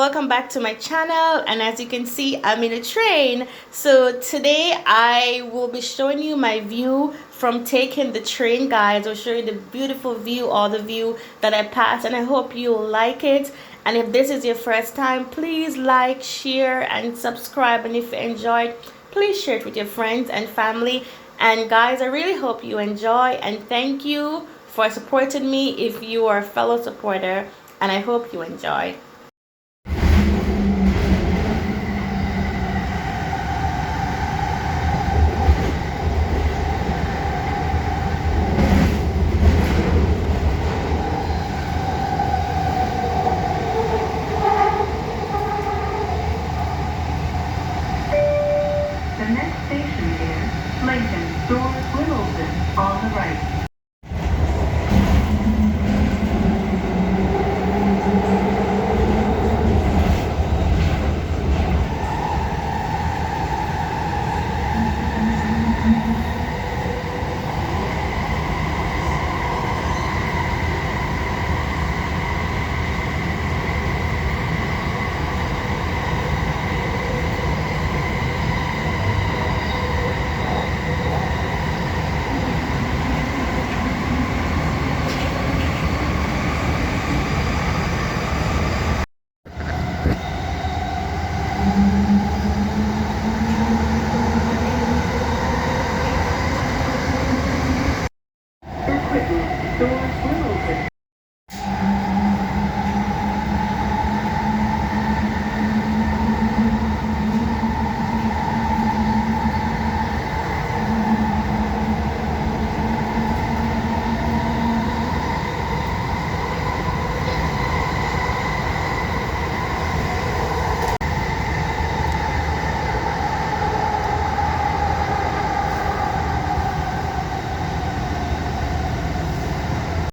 welcome back to my channel. And as you can see, I'm in a train. So today I will be showing you my view from taking the train, guys. I'll show you the beautiful view, or the view that I passed, and I hope you'll like it. And if this is your first time, please like, share, and subscribe. And if you enjoyed, please share it with your friends and family. And guys, I really hope you enjoy, and thank you for supporting me if you are a fellow supporter, and I hope you enjoy. The next station is Lincoln Stores Littleton on the right. Equipment Stores Littleton.